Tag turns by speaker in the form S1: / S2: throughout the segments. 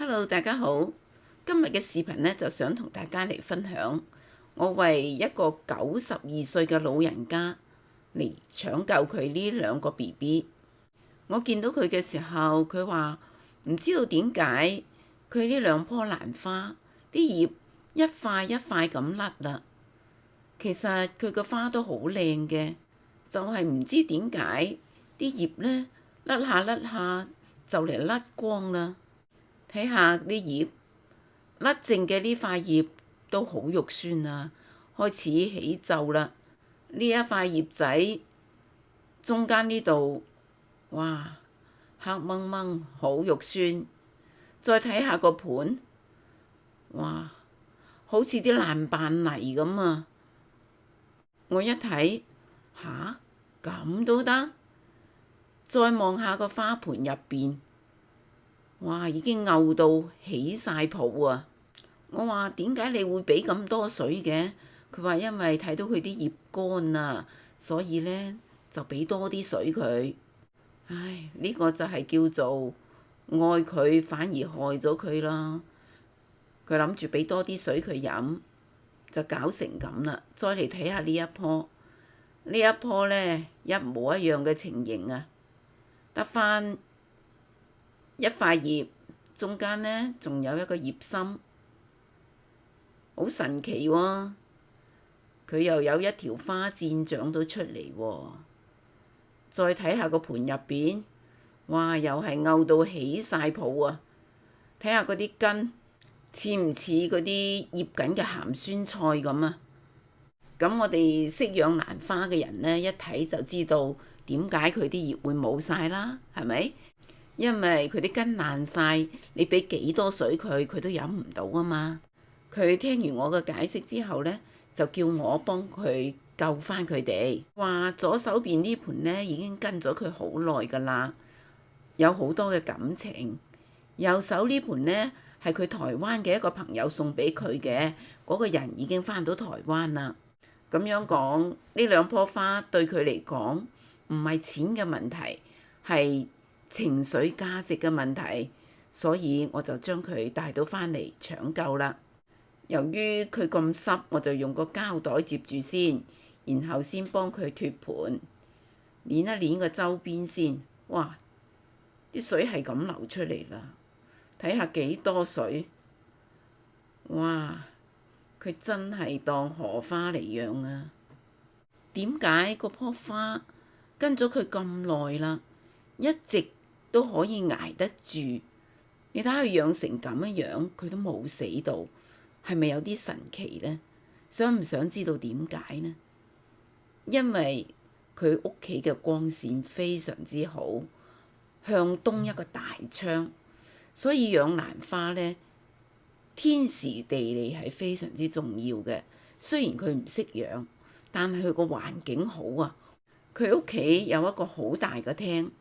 S1: Hello，大家好。今日嘅視頻呢，就想同大家嚟分享，我為一個92歲嘅老人家嚟搶救佢呢兩個 BB。我見到佢嘅時候，佢話唔知道點解佢呢兩棵蘭花啲葉一塊一塊咁甩啦。其實佢個花都好靚嘅，就係唔知點解啲葉呢甩下甩下就嚟甩光啦。睇下啲葉甩剩嘅呢塊葉都好肉酸啊，開始起皺啦。呢一塊葉仔中間呢度，哇，黑掹掹，好肉酸。再睇下個盤，哇，好似啲爛扮泥咁啊！我一睇，吓，咁都得？再望下個花盆入邊。哇！已經漚到起晒泡啊！我話點解你會俾咁多水嘅？佢話因為睇到佢啲葉乾啊，所以呢就俾多啲水佢。唉，呢個就係叫做愛佢反而害咗佢啦。佢諗住俾多啲水佢飲，就搞成咁啦。再嚟睇下呢一棵，呢一棵呢一模一樣嘅情形啊，得返一塊葉，中間呢仲有一個葉心，好神奇喎！佢又有一條花箭長到出嚟喎。再睇下個盤入邊，哇！又係漚到起晒泡啊！睇下嗰啲根似唔似嗰啲醃緊嘅鹹酸菜咁啊？咁我哋識養蘭花嘅人呢，一睇就知道點解佢啲葉會冇晒啦，係咪？因為佢啲根爛晒，你俾幾多水佢，佢都飲唔到啊嘛。佢聽完我嘅解釋之後呢，就叫我幫佢救翻佢哋。話左手邊呢盆呢已經跟咗佢好耐㗎啦，有好多嘅感情。右手呢盆呢係佢台灣嘅一個朋友送俾佢嘅，嗰個人已經翻到台灣啦。咁樣講，呢兩棵花對佢嚟講唔係錢嘅問題，係情緒價值嘅問題，所以我就將佢帶到返嚟搶救啦。由於佢咁濕，我就用個膠袋接住先，然後先幫佢脫盤，捏一捏個周邊先。哇！啲水係咁流出嚟啦，睇下幾多水。哇！佢真係當荷花嚟養啊！點解嗰棵花跟咗佢咁耐啦，一直都可以捱得住？你睇佢養成咁樣，佢都冇死到，係咪有啲神奇呢？想唔想知道點解呢？因為佢屋企嘅光線非常之好，向東一個大窗，所以養蘭花呢，天時地利係非常之重要嘅。雖然佢唔識養，但係佢個環境好啊。佢屋企有一個好大嘅廳，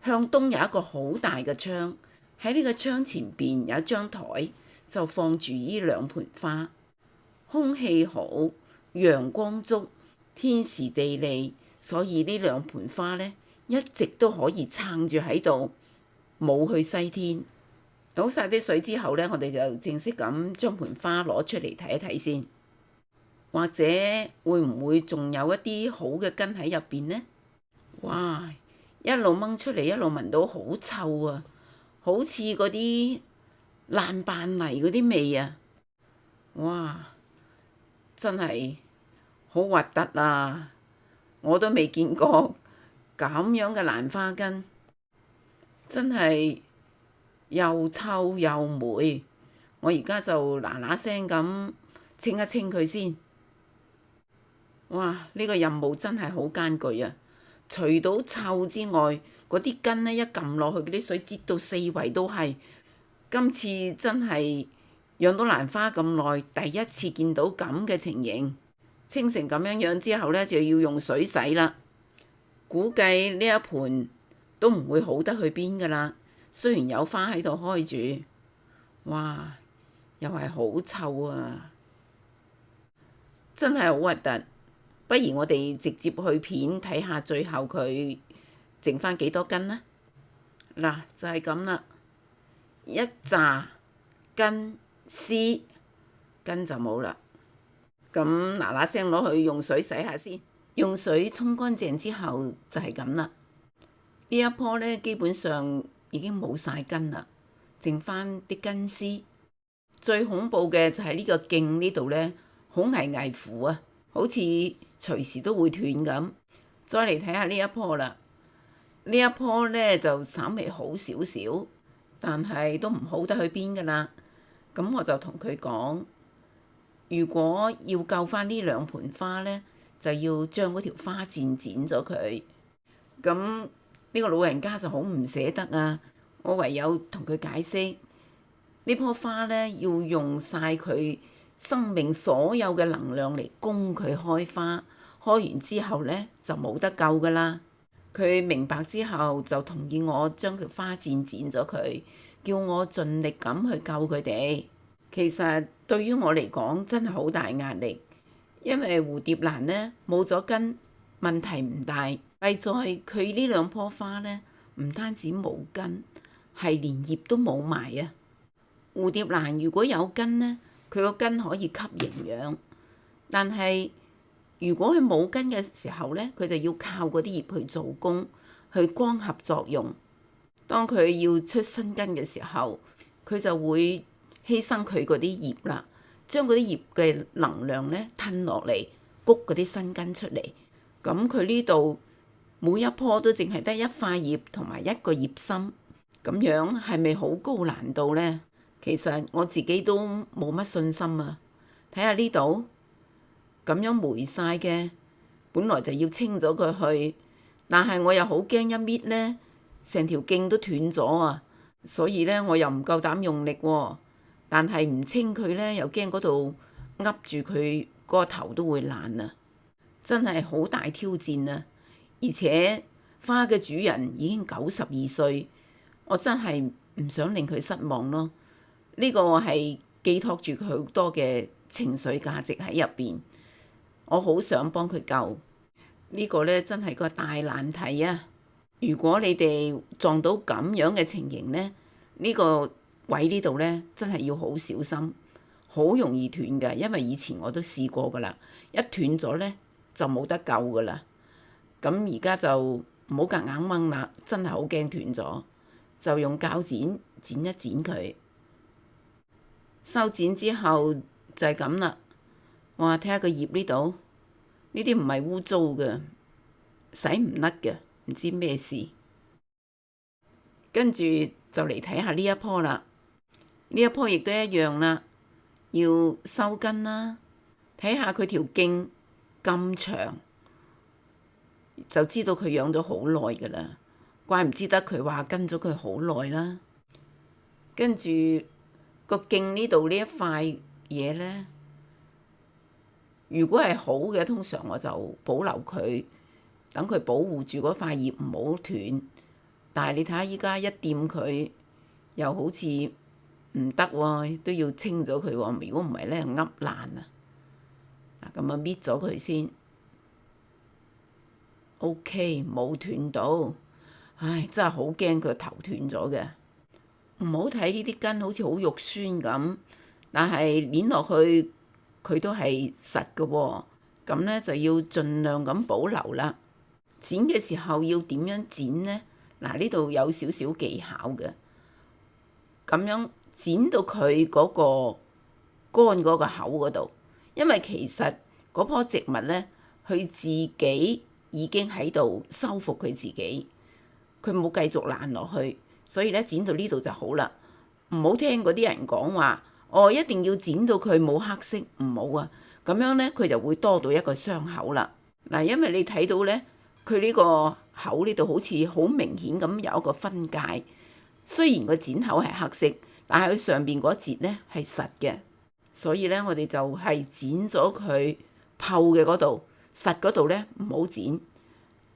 S1: 向東有一個好大嘅窗，喺呢個窗前邊有一張台，就放住呢兩盆花。空氣好，陽光足，天時地利，所以呢兩盆花呢，一直都可以撐住喺度，冇去西天。倒晒啲水之後呢，我哋就正式咁將盆花攞出嚟睇一睇先。或者會唔會仲有一啲好嘅根喺入邊呢？哇！一路掹出嚟，一路聞到好臭啊，好似嗰啲爛扮泥嗰啲味啊！哇！真係好核突啊！我都未見過咁樣嘅蘭花根，真係又臭又霉。我而家就嗱嗱聲咁清一清佢先。哇！呢個任務真係好艱巨啊！除到臭之外，嗰啲根呢，一撳落去，嗰啲水擠到四圍都係。今次真係養到蘭花咁耐，第一次見到咁嘅情形。清成咁樣樣之後呢，就要用水洗啦。估計呢一盆都唔會好得去邊㗎啦。雖然有花喺度開住，哇！又係好臭啊！真係好核突。不如我哋直接去片睇下最後佢剩返幾多根啦。嗱，就係咁啦，一紮根、絲，根就冇啦。咁嗱聲攞去用水洗下先，用水沖乾淨之後就係咁啦。呢一棵咧基本上已經冇晒根啦，剩翻啲根絲。最恐怖嘅就係呢個莖呢度咧，好危危乎啊，好似隨時都會斷咁。再嚟睇下呢一棵啦，呢一棵咧就稍微好少少，但係都唔好得去邊噶啦。咁我就同佢講，如果要救翻呢兩盆花咧，就要將嗰條花箭剪咗佢。咁呢個老人家就好唔捨得啊，我唯有同佢解釋，呢棵花咧要用晒佢生命所有嘅能量嚟供佢開花，開完之後咧就冇得救噶啦。佢明白之後就同意我將條花箭剪咗佢，叫我盡力咁去救佢哋。其實對於我嚟講真係好大壓力，因為蝴蝶蘭咧冇咗根問題唔大，弊在佢呢兩棵花咧唔單止冇根，係連葉都冇埋啊！蝴蝶蘭如果有根咧，佢個根可以吸營養，但係如果佢冇根嘅時候咧，佢就要靠嗰啲葉去做工，去光合作用。當佢要出新根嘅時候，佢就會犧牲佢嗰啲葉啦，將嗰啲葉嘅能量咧吞落嚟，谷嗰啲新根出嚟。咁佢呢度每一棵都淨係得一塊葉同埋一個葉心，咁樣係咪好高難度呢？其實我自己都冇乜信心啊！睇下呢度咁樣霉晒嘅，本來就要清咗佢去，但係我又好驚一搣咧，成條莖都斷咗啊！所以咧我又唔夠膽用力喎，但係唔清佢咧又驚嗰度噏住佢嗰個頭都會爛啊！真係好大挑戰啊！而且花嘅主人已經92歲，我真係唔想令佢失望咯。呢個係寄託住佢好多嘅情緒價值喺入邊，我好想幫佢救。呢個咧真係個大難題啊！如果你哋撞到咁樣嘅情形咧，呢個位呢度咧真係要好小心，好容易斷嘅，因為以前我都試過噶啦，一斷咗咧就冇得救噶啦。咁而家就唔好夾硬掹啦，真係好驚斷咗，就用鉸剪剪一剪佢。修剪之後就係咁啦。哇！睇下個葉呢度，呢啲唔係污糟嘅，洗唔甩嘅，唔知咩事。跟住就嚟睇下呢一棵啦。呢一棵亦都一樣啦，要收根啦。睇下佢條莖咁長，就知道佢養咗好耐㗎啦。怪唔之得佢話跟咗佢好耐啦。跟住個莖呢度呢一塊嘢咧，如果係好嘅，通常我就保留佢，等佢保護住嗰塊葉唔好斷。但係你睇下依家一掂佢，又好似唔得喎，都要清咗佢喎。如果唔係咧，噏爛啊！咁啊搣咗佢先。OK， 冇斷到。唉，真係好驚佢個頭斷咗嘅。唔好睇呢啲根好似好肉酸咁，但係捏落去佢都係實嘅喎。咁咧就要盡量咁保留啦。剪嘅時候要點樣剪呢？嗱，呢度有少少技巧嘅。咁樣剪到佢嗰個乾嗰個口嗰度，因為其實嗰棵植物咧，佢自己已經喺度修復佢自己，佢冇繼續爛落去，所以咧剪到呢度就好啦。唔好聽嗰啲人講話，一定要剪到佢冇黑色，唔好啊。咁樣咧佢就會多到一個傷口啦。嗱，因為你睇到咧，佢呢個口呢度好似好明顯咁有一個分界。雖然個剪口係黑色，但係佢上邊嗰節咧係實嘅，所以咧我哋就係剪咗佢泡嘅嗰度，實嗰度咧唔好剪。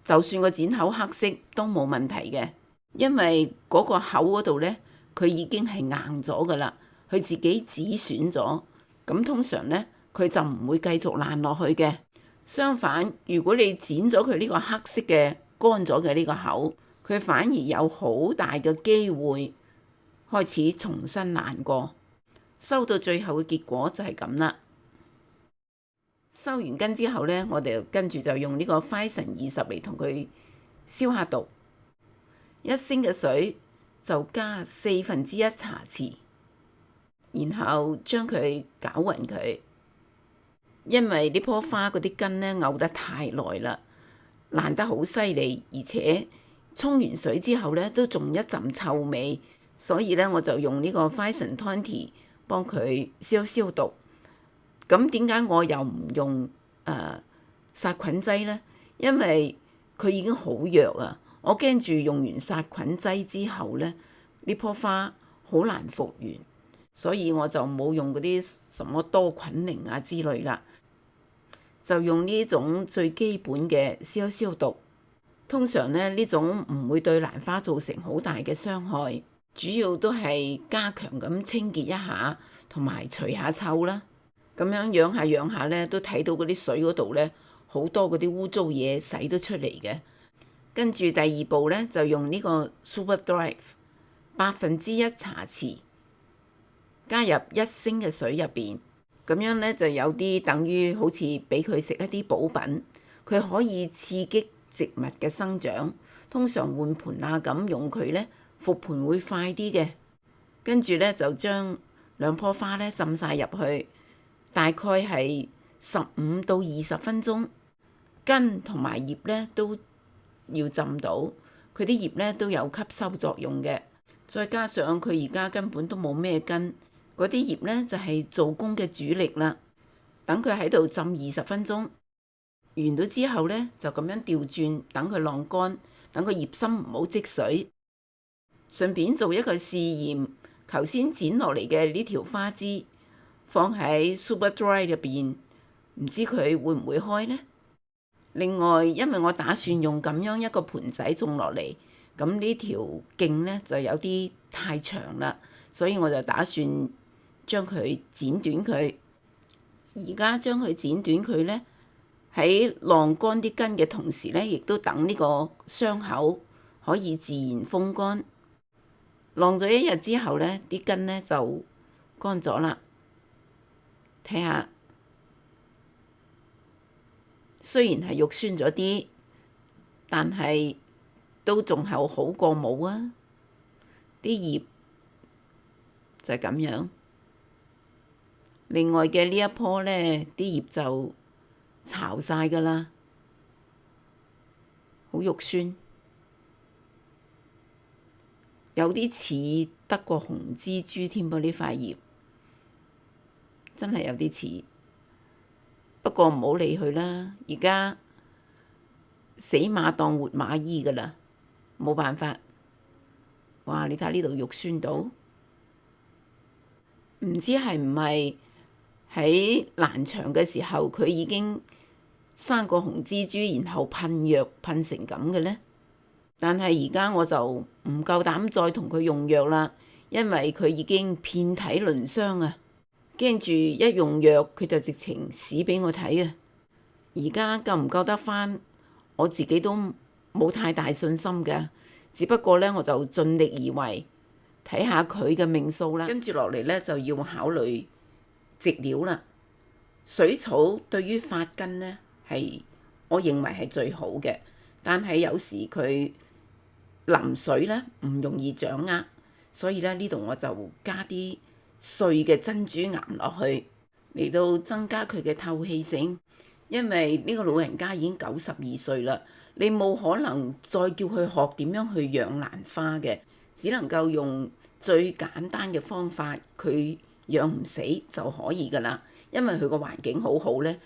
S1: 就算個剪口黑色都冇問題嘅，因為嗰個口嗰度咧佢已經係硬咗噶啦，佢自己止損咗。咁通常咧佢就唔會繼續爛落去嘅。相反，如果你剪咗佢呢個黑色嘅乾咗嘅呢個口，佢反而有好大嘅機會開始重新爛過。收到最後嘅結果就係咁啦。收完根之後呢，我哋跟住就用呢個 Phison-20嚟同佢消下毒。1升嘅水就加1/4茶匙，然後將佢攪勻佢。因為呢棵花嗰啲根呢漚得太耐啦，爛得好犀利，而且沖完水之後呢都仲一陣臭味，所以呢，我就用呢個 Phison-20幫佢消毒。咁點解我又唔用殺菌劑呢？因為佢已經好弱啊，我驚住用完殺菌劑之後呢，呢棵花好難復原，所以我就冇用嗰啲什麼多菌靈啊之類啦，就用呢種最基本嘅消毒。通常呢種唔會對蘭花造成好大嘅傷害，主要都係加強咁清潔一下，同埋除下臭啦。咁樣養下養下咧，都睇到嗰啲水嗰度咧，好多嗰啲污糟嘢洗得出嚟嘅。跟住第二步咧，就用呢個 Superdry 1/8茶匙加入1升嘅水入邊，咁樣咧就有啲等於好似俾佢食一啲補品，佢可以刺激植物嘅生長。通常換盆啊咁用佢咧，復盆會快啲嘅。跟住咧就將兩棵花咧浸晒入去。大概係15到20分鐘，根同埋葉咧都要浸到，佢啲葉咧都有吸收作用嘅。再加上佢而家根本都冇咩根，嗰啲葉咧就係做工嘅主力啦。等佢喺度浸20分鐘，完咗之後咧就咁樣調轉，等佢晾乾，等個葉心唔好積水。順便做一個試驗，頭先剪落嚟嘅呢條花枝，放喺 Superdry 入邊，唔知佢會唔會開呢？另外，因為我打算用咁樣一個盆仔種落嚟，咁呢條徑呢就有啲太長啦，所以我就打算將佢剪短佢。而家將佢剪短佢呢，喺晾乾啲根嘅同時呢，亦都等呢個傷口可以自然風乾。晾咗1日之後呢，啲根呢就乾咗啦。睇下，雖然係肉酸咗啲，但係都仲係好過冇啊！啲葉就係咁樣。另外嘅呢一棵呢，啲葉就巢晒㗎啦，好肉酸，有啲似德國紅蜘蛛添噃，呢塊葉。真係有啲似，不過唔好理佢啦。而家死馬當活馬醫㗎啦，冇辦法。哇！你睇呢度肉酸到，唔知係唔係喺蘭場嘅時候佢已經生過紅蜘蛛，然後噴藥噴成咁嘅呢？但係而家我就唔夠膽再同佢用藥啦，因為佢已經遍體鱗傷啊！驚住一用藥佢就直情死俾我睇啊！而家救唔救得返，我自己都冇太大信心嘅。只不過咧，我就盡力而為，睇下佢嘅命數啦。跟住落嚟咧，就要考慮植料啦。水草對於發根咧係我認為係最好嘅，但係有時佢淋水咧唔容易掌握，所以咧呢度我就加啲碎嘅珍珠岩落去，嚟到增加佢嘅透氣性。因為呢個老人家已經92歲啦，你冇可能再叫佢學點樣去養蘭花嘅，只能夠用最簡單嘅方法，佢養唔死就可以噶啦。因為佢個環境好好咧，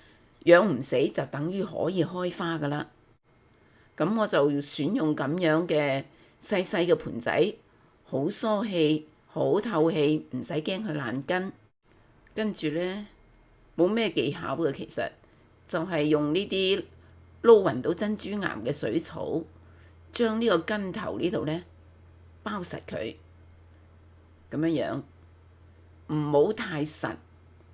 S1: 養唔死就等於可以開花噶啦。咁我就選用咁樣嘅細細嘅盆仔，好疏氣，好透氣，唔使驚佢爛根。跟住咧冇咩技巧嘅，其實就係用呢啲撈勻到珍珠岩嘅水草，將呢個根頭呢度咧包實佢，咁樣樣唔好太實，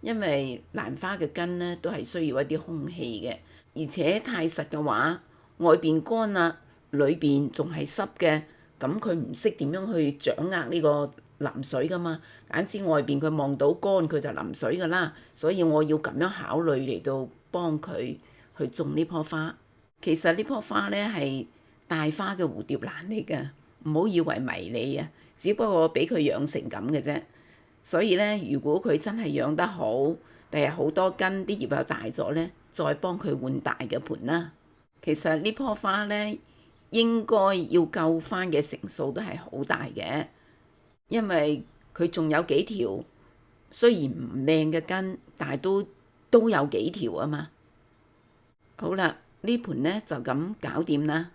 S1: 因為蘭花嘅根咧都係需要一啲空氣嘅，而且太實嘅話，外邊乾啦，裏邊仲係濕嘅，咁佢唔識點樣去掌握呢個淋水噶嘛，簡直外邊佢望到乾佢就淋水噶啦，所以我要咁樣考慮嚟到幫佢去種呢棵花。其實呢棵花咧係大花嘅蝴蝶蘭嚟㗎，唔好以為迷你啊，只不過俾佢養成咁嘅啫。所以咧，如果佢真係養得好，第日好多根，啲葉又大咗咧，再幫佢換大嘅盆啦。其實呢棵花咧，應該要救翻嘅成數都係好大嘅，因為佢仲有幾條雖然唔靚嘅根，但係都有幾條啊嘛。好啦，呢盆咧就咁搞掂啦。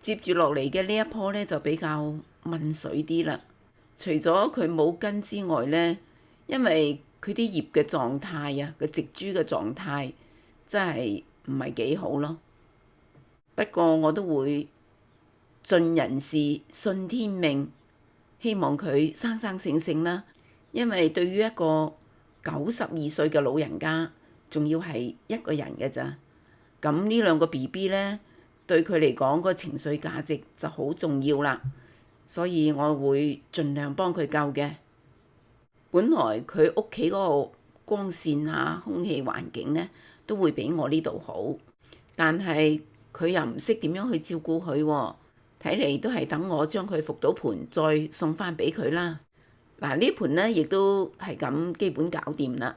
S1: 接住落嚟嘅呢一棵咧就比較悶水啲啦。除咗佢冇根之外咧，因為佢啲葉嘅狀態啊，個植株嘅狀態真係唔係幾好咯。不過我都會盡人事信天命，希望佢生生性性啦。因為對於一個92歲嘅老人家，仲要係一個人嘅咋，咁呢兩個 BB 咧，對佢嚟講個情緒價值就好重要啦。所以我會盡量幫佢救嘅。本來佢屋企嗰個光線啊、空氣環境咧，都會比我呢度好，但係佢又唔識點樣去照顧佢喎。睇嚟都係等我將佢復到盆，再送翻俾佢啦。嗱，呢盆咧亦都係咁基本搞掂啦。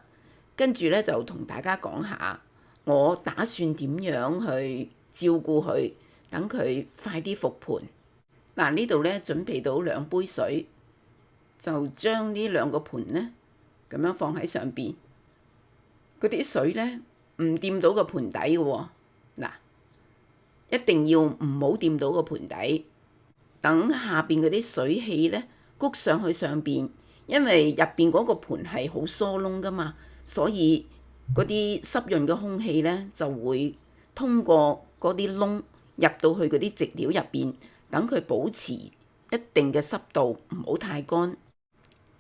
S1: 跟住咧就同大家講下，我打算點樣去照顧佢，等佢快啲復盆。嗱，呢度咧準備到2杯水，就將呢2個盆咧咁樣放喺上邊。嗰啲水咧唔掂到個盆底嘅喎，嗱，一定要唔好掂到個盆底。等下邊嗰啲水氣咧谷上去上邊，因為入邊嗰個盆係好疏窿噶嘛，所以嗰啲濕潤嘅空氣咧就會通過嗰啲窿入到去嗰啲植料入邊。等佢保持一定嘅濕度，唔好太乾。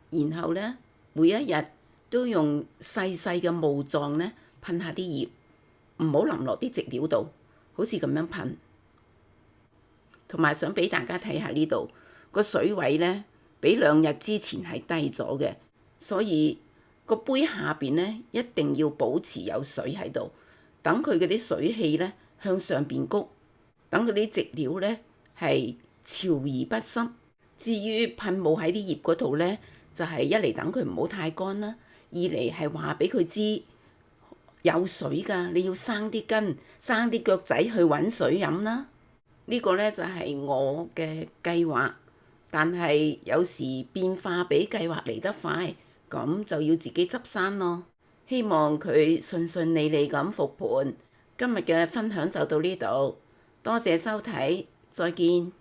S1: 然後咧，每一日都用細細嘅霧狀咧噴下啲葉，唔好淋落啲植料度，好似咁樣噴。同埋想俾大家睇下呢度個水位咧，比2日之前係低咗嘅，所以個杯下邊咧一定要保持有水喺度，等佢嗰啲水氣咧向上邊谷，等嗰啲植料咧係潮而不濕。至於噴霧喺啲葉嗰度咧，就係一嚟等佢唔好太乾啦，二嚟係話俾佢知有水㗎，你要生啲根、生啲腳仔去揾水飲啦。呢個咧就係我嘅計劃，但係有時變化比計劃嚟得快，咁就要自己執生咯。希望佢順順利利咁復盤。今日嘅分享就到呢度，多謝收睇。再見。